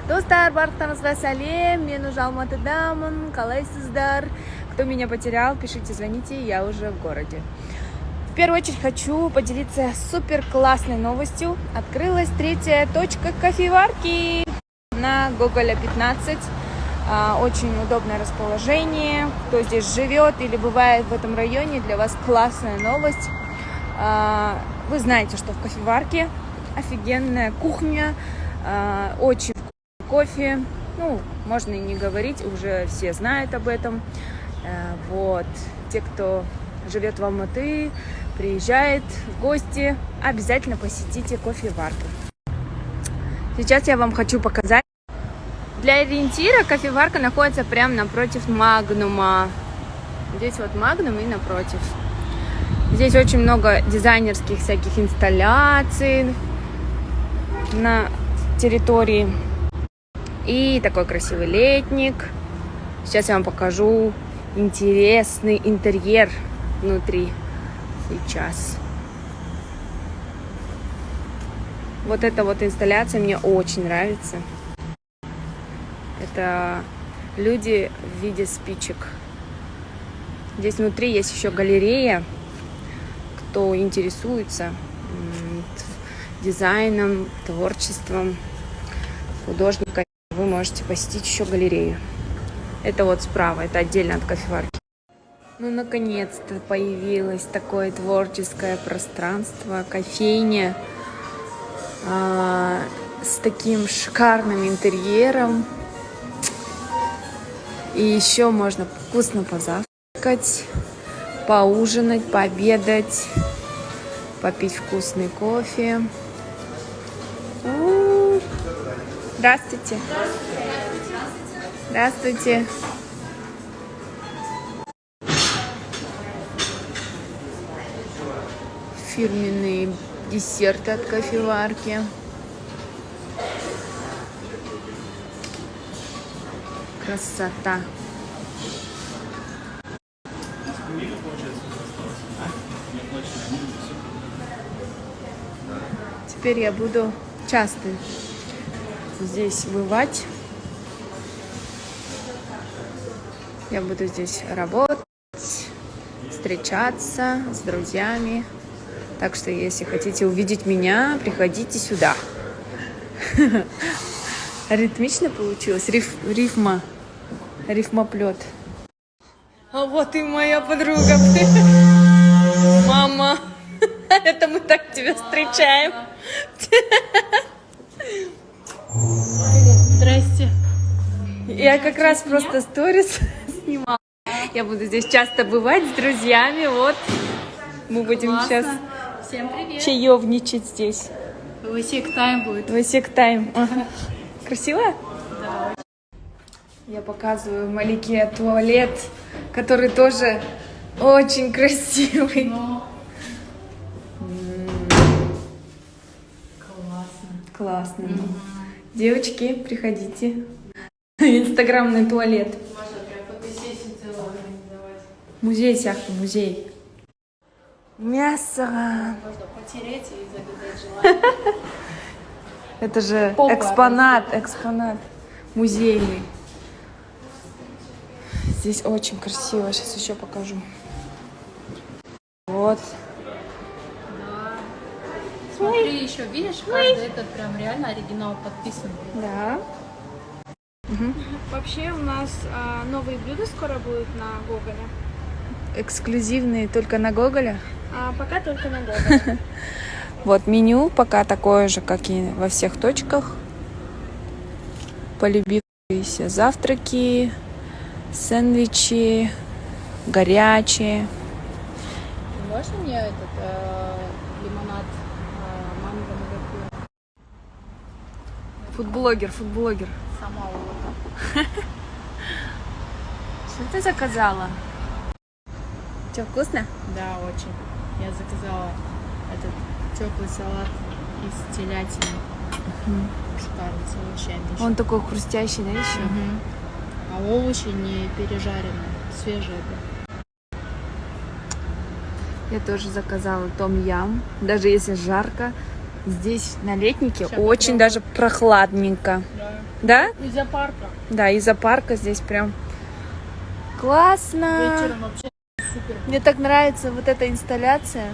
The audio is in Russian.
Достар, бархтарыңызға сәлем, мен уже Алматыдамын, қалайсыздар? Кто меня потерял, пишите, звоните, я уже в городе. В первую очередь хочу поделиться супер классной новостью. Открылась третья точка кофеварки на Гоголя 15. Очень удобное расположение. Кто здесь живет или бывает в этом районе, для вас классная новость. Вы знаете, что в кофеварке офигенная кухня, очень вкусный кофе. Ну, можно и не говорить, уже все знают об этом. Вот. Те, кто живет в Алматы, приезжает в гости, обязательно посетите кофеварку. Сейчас я вам хочу показать. Для ориентира кофеварка находится прямо напротив Магнума. Здесь вот Магнум и напротив. Здесь очень много дизайнерских всяких инсталляций на территории. И такой красивый летник. Сейчас я вам покажу интересный интерьер внутри. Сейчас. Вот эта вот инсталляция мне очень нравится. Это люди в виде спичек. Здесь внутри есть еще галерея. Кто интересуется дизайном, творчеством художника, вы можете посетить еще галерею. Это вот справа, это отдельно от кофеварки. Ну, наконец-то появилось такое творческое пространство, кофейня с таким шикарным интерьером. И еще можно вкусно позавтракать, поужинать, пообедать, попить вкусный кофе. Здравствуйте. Здравствуйте. Фирменные десерты от кофеварки. Красота. Теперь я буду часто здесь бывать. Я буду здесь работать, встречаться с друзьями. Так что, если хотите увидеть меня, приходите сюда. Ритмично получилось. Рифмоплет. А вот и моя подруга. Мама. Это мы так тебя встречаем. Здрасте. Я как раз просто сторис снимала. Я буду здесь часто бывать с друзьями. Вот. Мы будем сейчас Всем привет. чаевничать здесь. Высек тайм будет. Высек тайм. Ага. Красиво? Да. Я показываю Малике туалет, который тоже очень красивый. Но... Классно. Классно. Девочки, приходите. Инстаграмный туалет. Маша, прям фотосессию целую организовать. Музей всякий, музей. Мясо. Можно потереть и загадать желание. Это же Попа экспонат музейный. Здесь очень красиво. Сейчас еще покажу. Вот. Да. Смотри, еще видишь, каждый этот прям реально оригинал подписан. Да. Вообще у нас новые блюда скоро будут на Гоголе. Эксклюзивные только на Гоголя. А пока только на Гоголе. Вот меню пока такое же, как и во всех точках. Полюбившиеся завтраки, сэндвичи, горячие. Можно мне этот лимонад манго наверху? Фудблогер. Сама улыбка. Что ты заказала? Что, вкусно? Да, очень. Я заказала этот теплый салат из телятины. Шикарный, с овощами. Он такой хрустящий, да, еще? А овощи не пережаренные, свежие. Я тоже заказала том-ям. Даже если жарко, здесь на летнике Сейчас очень попробуем. даже прохладненько. Да. Да? Из-за парка. Да, из-за парка здесь прям классно. Вечером вообще супер. Мне так нравится вот эта инсталляция.